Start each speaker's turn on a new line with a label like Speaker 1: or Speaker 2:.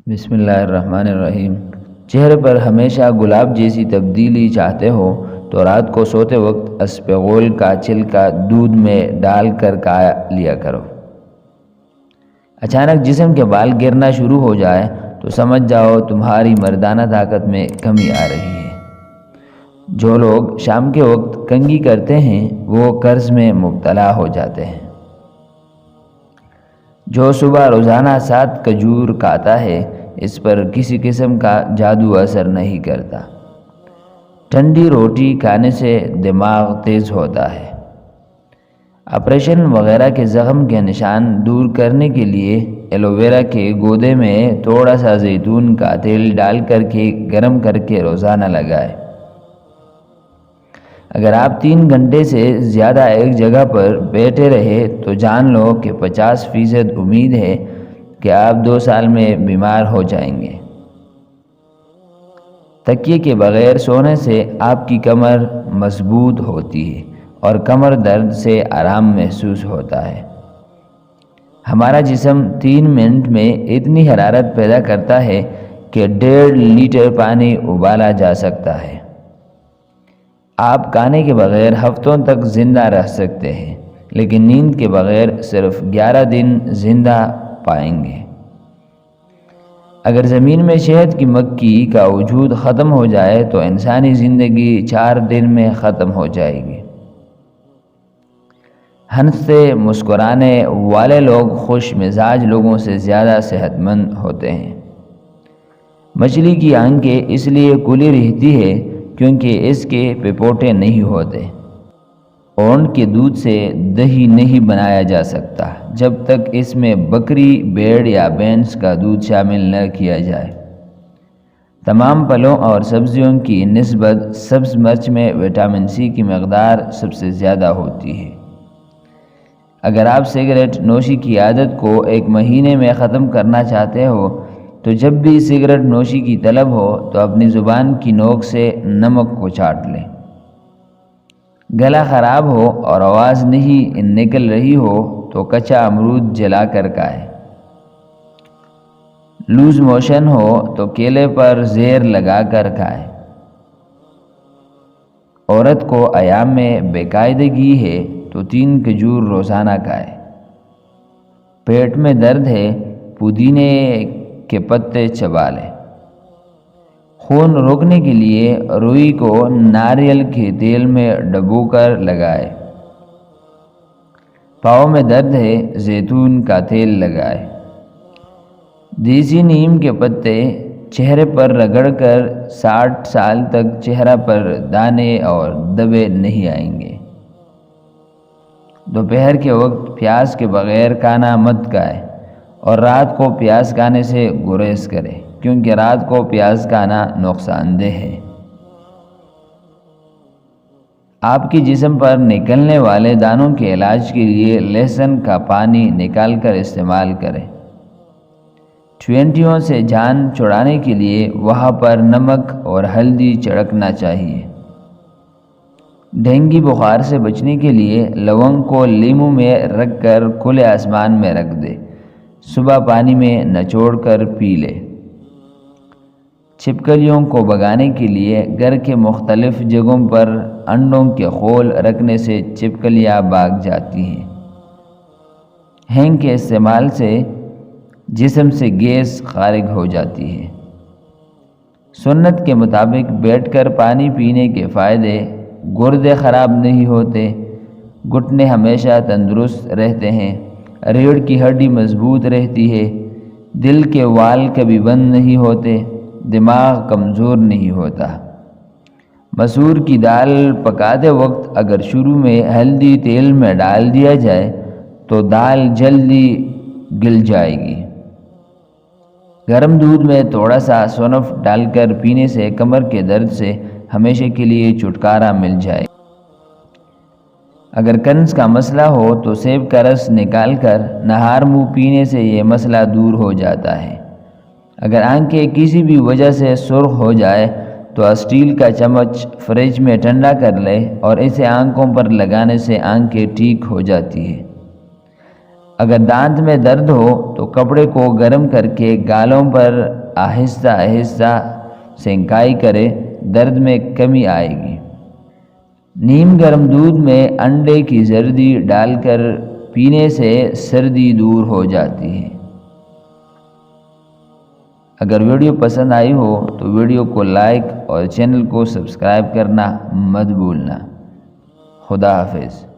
Speaker 1: بسم اللہ الرحمن الرحیم۔ چہرے پر ہمیشہ گلاب جیسی تبدیلی چاہتے ہو تو رات کو سوتے وقت اسپغول کا چھلکا دودھ میں ڈال کر کھا لیا کرو۔ اچانک جسم کے بال گرنا شروع ہو جائے تو سمجھ جاؤ تمہاری مردانہ طاقت میں کمی آ رہی ہے۔ جو لوگ شام کے وقت کنگھی کرتے ہیں وہ قرض میں مبتلا ہو جاتے ہیں۔ جو صبح روزانہ 7 کھجور کھاتا ہے اس پر کسی قسم کا جادو اثر نہیں کرتا۔ ٹھنڈی روٹی کھانے سے دماغ تیز ہوتا ہے۔ آپریشن وغیرہ کے زخم کے نشان دور کرنے کے لیے ایلو ویرا کے گودے میں تھوڑا سا زیتون کا تیل ڈال کر کے گرم کر کے روزانہ لگائے۔ اگر آپ 3 گھنٹے سے زیادہ ایک جگہ پر بیٹھے رہے تو جان لو کہ 50% امید ہے کہ آپ 2 سال میں بیمار ہو جائیں گے۔ تکیے کے بغیر سونے سے آپ کی کمر مضبوط ہوتی ہے اور کمر درد سے آرام محسوس ہوتا ہے۔ ہمارا جسم 3 منٹ میں اتنی حرارت پیدا کرتا ہے کہ 1.5 لیٹر پانی ابالا جا سکتا ہے۔ آپ کھانے کے بغیر ہفتوں تک زندہ رہ سکتے ہیں لیکن نیند کے بغیر صرف 11 دن زندہ پائیں گے۔ اگر زمین میں شہد کی مکھی کا وجود ختم ہو جائے تو انسانی زندگی 4 دن میں ختم ہو جائے گی۔ ہنستے مسکرانے والے لوگ خوش مزاج لوگوں سے زیادہ صحت مند ہوتے ہیں۔ مچھلی کی آنکھیں اس لیے کھلی رہتی ہے کیونکہ اس کے پپوٹے نہیں ہوتے۔ اونٹ کے دودھ سے دہی نہیں بنایا جا سکتا جب تک اس میں بکری، بھیڑ یا بھینس کا دودھ شامل نہ کیا جائے۔ تمام پھلوں اور سبزیوں کی نسبت سبز مرچ میں وٹامن سی کی مقدار سب سے زیادہ ہوتی ہے۔ اگر آپ سگریٹ نوشی کی عادت کو 1 مہینے میں ختم کرنا چاہتے ہو تو جب بھی سگریٹ نوشی کی طلب ہو تو اپنی زبان کی نوک سے نمک کو چاٹ لیں۔ گلا خراب ہو اور آواز نہیں نکل رہی ہو تو کچا امرود جلا کر کھائیں۔ لوز موشن ہو تو کیلے پر زہر لگا کر کھائیں۔ عورت کو ایام میں بے قاعدگی ہے تو 3 کھجور روزانہ کھائیں۔ پیٹ میں درد ہے پودینے کے پتے چبا لیں۔ خون روکنے کے لیے روئی کو ناریل کے تیل میں ڈبو کر لگائے۔ پاؤں میں درد ہے زیتون کا تیل لگائے۔ دیسی نیم کے پتے چہرے پر رگڑ کر 60 سال تک چہرہ پر دانے اور دبے نہیں آئیں گے۔ دوپہر کے وقت پیاز کے بغیر کھانا مت کھائے اور رات کو پیاز کھانے سے گریز کرے کیونکہ رات کو پیاز کھانا نقصان دہ ہے۔ آپ کے جسم پر نکلنے والے دانوں کے علاج کے لیے لہسن کا پانی نکال کر استعمال کریں۔ چھینٹیوں سے جان چھڑانے کے لیے وہاں پر نمک اور ہلدی چھڑکنا چاہیے۔ ڈینگی بخار سے بچنے کے لیے لونگ کو لیموں میں رکھ کر کھلے آسمان میں رکھ دے۔ صبح پانی میں نچوڑ کر پی لے۔ چھپکلیوں کو بھگانے کے لیے گھر کے مختلف جگہوں پر انڈوں کے خول رکھنے سے چھپکلیاں بھاگ جاتی ہیں۔ ہینگ کے استعمال سے جسم سے گیس خارج ہو جاتی ہے۔ سنت کے مطابق بیٹھ کر پانی پینے کے فائدے: گردے خراب نہیں ہوتے، گھٹنے ہمیشہ تندرست رہتے ہیں، ریڑھ کی ہڈی مضبوط رہتی ہے، دل کے وال کبھی بند نہیں ہوتے، دماغ کمزور نہیں ہوتا۔ مسور کی دال پکاتے وقت اگر شروع میں ہلدی تیل میں ڈال دیا جائے تو دال جلدی گل جائے گی۔ گرم دودھ میں تھوڑا سا سونف ڈال کر پینے سے کمر کے درد سے ہمیشہ کے لیے چھٹکارا مل جائے۔ اگر کنز کا مسئلہ ہو تو سیب کا رس نکال کر نہار منہ پینے سے یہ مسئلہ دور ہو جاتا ہے۔ اگر آنکھیں کسی بھی وجہ سے سرخ ہو جائے تو اسٹیل کا چمچ فریج میں ٹھنڈا کر لے اور اسے آنکھوں پر لگانے سے آنکھیں ٹھیک ہو جاتی ہیں۔ اگر دانت میں درد ہو تو کپڑے کو گرم کر کے گالوں پر آہستہ آہستہ سینکائی کرے، درد میں کمی آئے گی۔ نیم گرم دودھ میں انڈے کی زردی ڈال کر پینے سے سردی دور ہو جاتی ہے۔ اگر ویڈیو پسند آئی ہو تو ویڈیو کو لائک اور چینل کو سبسکرائب کرنا مت بھولنا۔ خدا حافظ۔